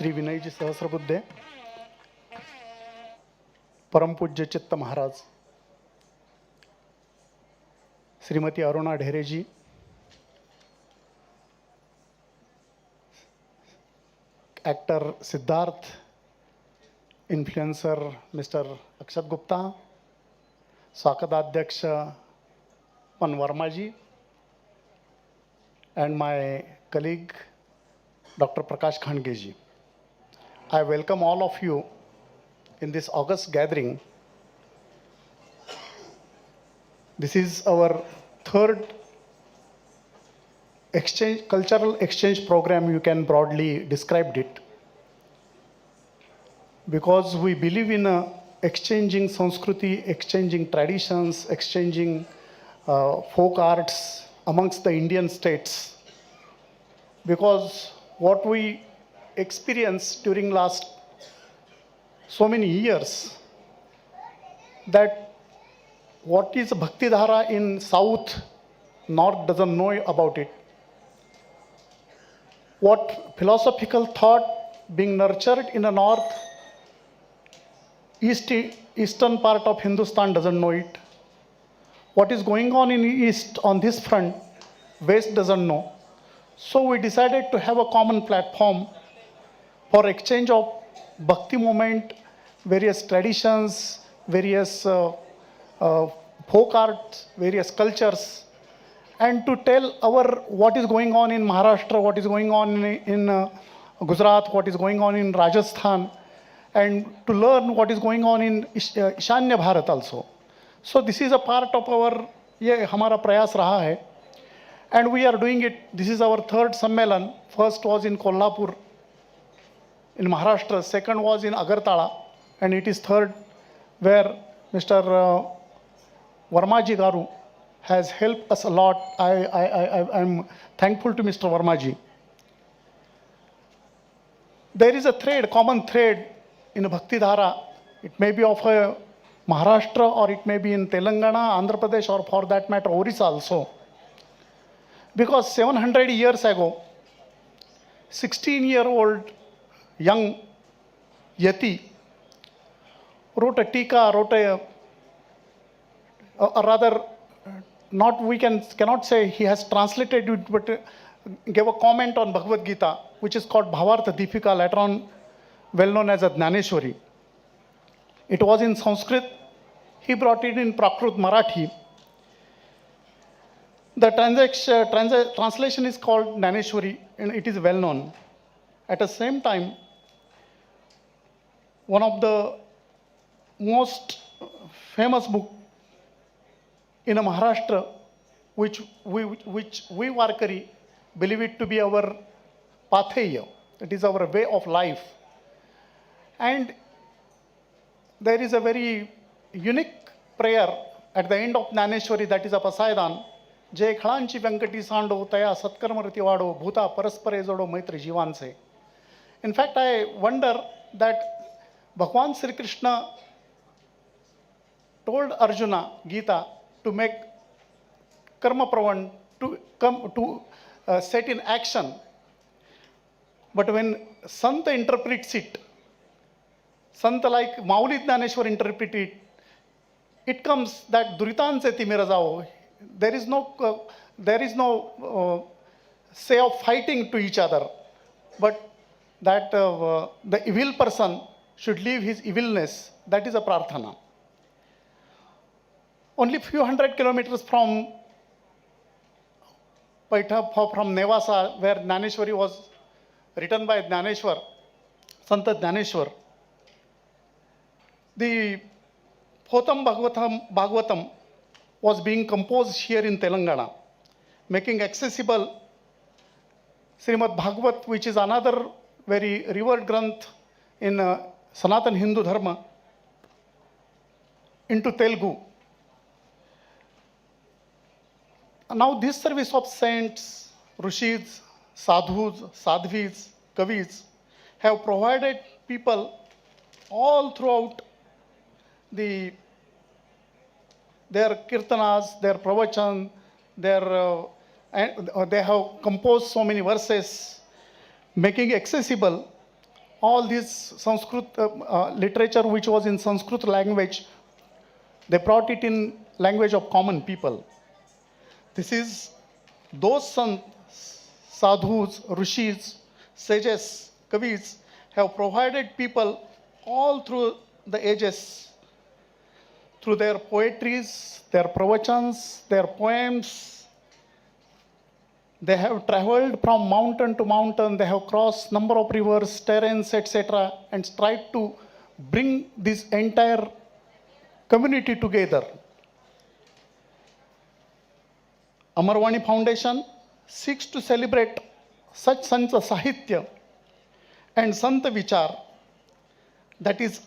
श्री विनयजी सहस्रबुद्धे, परमपूज्य Chitta Maharaj, Shrimati Aruna Dhereji, actor Siddharth, influencer mister Akshat Gupta, स्वागताध्यक्ष पन वर्मा जी, and my colleague Dr. Prakash Khandge ji. I welcome all of you in this August gathering. This is our third cultural exchange program, you can broadly describe it, because we believe in exchanging Sanskriti, exchanging traditions, exchanging folk arts amongst the Indian states, because what we experienced during last so many years, that what is Bhakti Dhara in South, North doesn't know about it. What philosophical thought being nurtured in the North, eastern part of Hindustan doesn't know it. What is going on in East on this front, West doesn't know. So we decided to have a common platform for exchange of Bhakti movement, various traditions, various folk art, various cultures, and to tell our what is going on in Maharashtra, what is going on in Gujarat, what is going on in Rajasthan, and to learn what is going on in Ishanya Bharat also. So this is a part of our, ये हमारा प्रयास रहा है, and we are doing it. This is our third सम्मेलन. First was in Kolhapur, in Maharashtra. Second was in Agartala, and it is third, where Mr. Varmaji Garu has helped us a lot. I'm thankful to Mr. Varmaji. There is a thread, common thread in Bhakti Dhara. It may be of a Maharashtra, or it may be in Telangana, Andhra Pradesh, or for that matter Orissa also. Because 700 years ago, 16-year-old young Yati wrote a tika, or rather, not we cannot say he has translated it, but gave a comment on Bhagavad Gita, which is called Bhavartha Deepika, later on well known as a Jnaneshwari. It was in Sanskrit. He brought it in Prakrit Marathi. The translation is called Jnaneshwari, and it is well known. At the same time, one of the most famous book in Maharashtra, which we Warkari believe it to be our pathaya, it is our way of life. And there is a very unique prayer at the end of Jnaneshwari, that is a Pasaidan. जय खळांची व्यंकटी सांडो तया सत्कर्मरती वाडो भूता परस्परे जोडो मैत्री जीवांचे. In fact, I wonder that Bhagwan Sri Krishna told Arjuna Gita to make karma pravan, to come to set in action. But when Santa interprets it, Santa like Mauli Jnaneshwar interpret it, it comes that Duritanse timira jao. There is no say of fighting to each other, but that the evil person should leave his evilness. That is a prarthana. Only few hundred kilometers from from Nevasa, where Jnaneshwari was written by Jnaneshwar, Santa Jnaneshwar, the Potam Bhagavatam was being composed here in Telangana, making accessible Srimad Bhagavat, which is another very revered granth in Sanatan Hindu Dharma, into Telugu. Now this service of saints, rishis, sadhus, sadhvis, kavis have provided people all throughout their kirtanas, their pravachan, they have composed so many verses, making accessible all this Sanskrit literature which was in Sanskrit language, they brought it in language of common people. This is those sadhus, rishis, sages, kavis have provided people all through the ages through their poetries, their pravachans, their poems. They have traveled from mountain to mountain, they have crossed number of rivers, terrains, etc., and tried to bring this entire community together. Amarvani Foundation seeks to celebrate such Santa Sahitya and Santa Vichar that is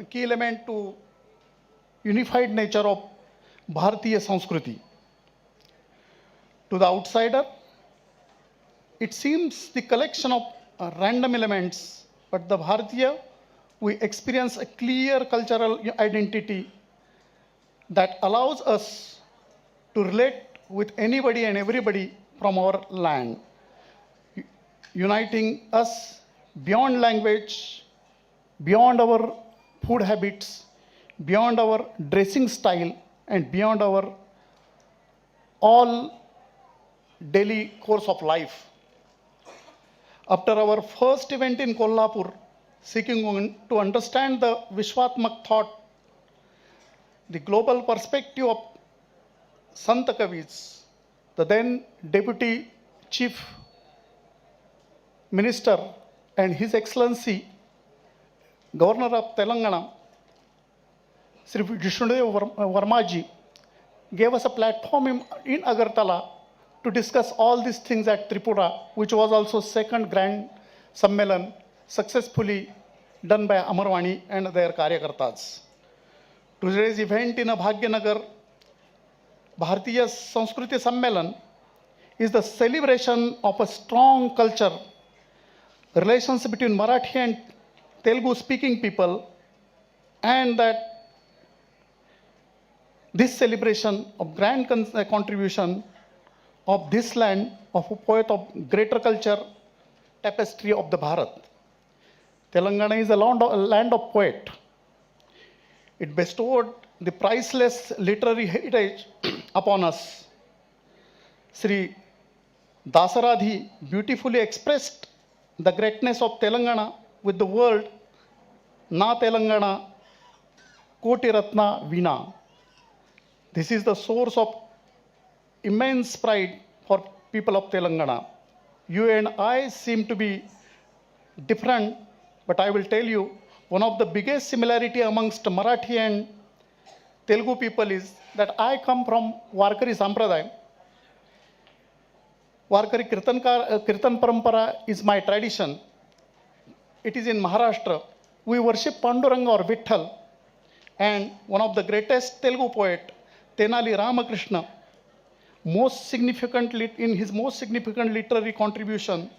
key element to unified nature of Bharatiya Sanskriti. To the outsider, it seems the collection of random elements, but the Bharatiya, we experience a clear cultural identity that allows us to relate with anybody and everybody from our land, uniting us beyond language, beyond our food habits, beyond our dressing style, and beyond our all daily course of life. After our first event in Kolhapur, seeking to understand the Vishwatmak thought, the global perspective of Santa Kavis, the then Deputy Chief Minister and His Excellency Governor of Telangana, Sri Vishnudev Varmaji, gave us a platform in Agartala to discuss all these things at Tripura, which was also second grand Sammelan successfully done by Amarvani and their Karyakartas. Today's event in Bhagyanagar, Bharatiya Sanskriti Sammelan, is the celebration of a strong culture, relations between Marathi and Telugu speaking people, and that this celebration of grand contribution of this land of a poet of greater culture tapestry of the Bharat. Telangana is a land of poet. It bestowed the priceless literary heritage upon us. Sri Dasaradhi beautifully expressed the greatness of Telangana with the word Na Telangana Koti Ratna Veena. This is the source of immense pride for people of Telangana. You and I seem to be different, but I will tell you, one of the biggest similarity amongst Marathi and Telugu people is that I come from Warkari Sampradaya. Warkari Kirtan Parampara is my tradition. It is in Maharashtra. We worship Panduranga or Vitthal, and one of the greatest Telugu poet, Tenali Ramakrishna, in his most significant literary contribution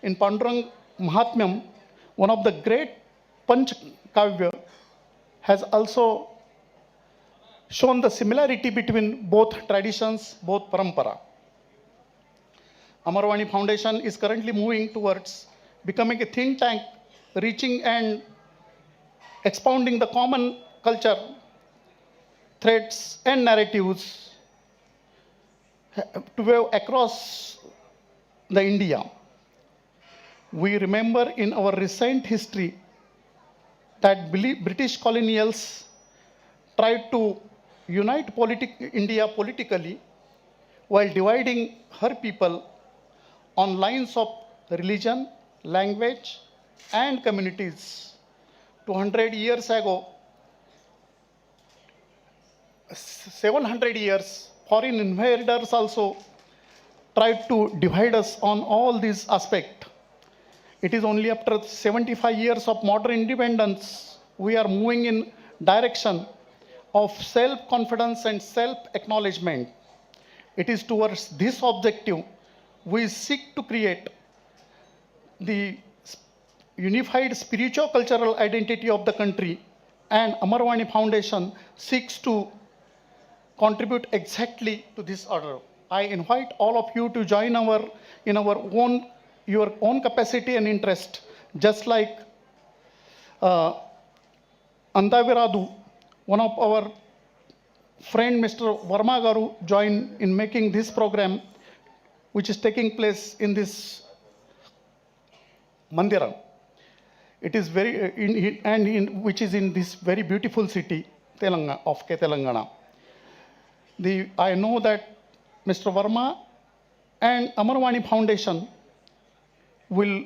in Pandurang Mahatmyam, one of the great Panch Kavya, has also shown the similarity between both traditions, both parampara. Amarvani Foundation is currently moving towards becoming a think tank, reaching and expounding the common culture, threads and narratives to wave across the India. We remember in our recent history that British colonials tried to unite India politically while dividing her people on lines of religion, language, and communities. 200 years ago, 700 years, foreign invaders also tried to divide us on all these aspects. It is only after 75 years of modern independence, we are moving in direction of self-confidence and self-acknowledgement. It is towards this objective we seek to create the unified spiritual cultural identity of the country, and Amarvani Foundation seeks to contribute exactly to this order. I invite all of you to join your own capacity and interest, Just like Andaviradu, one of our friend Mr. Verma Garu joined in making this program, which is taking place in this Mandira. It is very, which is in this very beautiful city, Telangana, of Telangana. I know that Mr. Verma and Amarwani Foundation will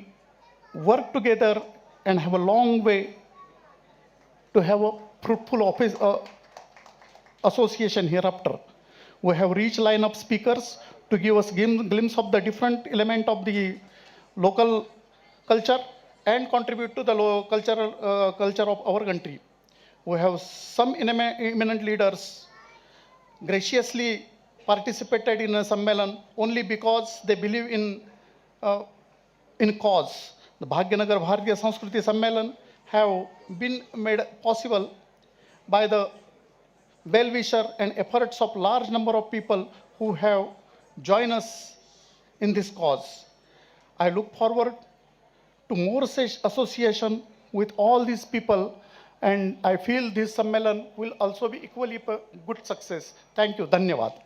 work together and have a long way to have a fruitful office association hereafter. We have reached line of speakers to give us glimpse of the different element of the local culture and contribute to the culture of our country. We have some eminent leaders graciously participated in a Sammelan only because they believe in cause. The Bhagyanagar Bharatiya Sanskriti Sammelan have been made possible by the well-wisher and efforts of large number of people who have joined us in this cause. I look forward to more such association with all these people, and I feel this Sammelan will also be equally good success. Thank you. Dhanyavad.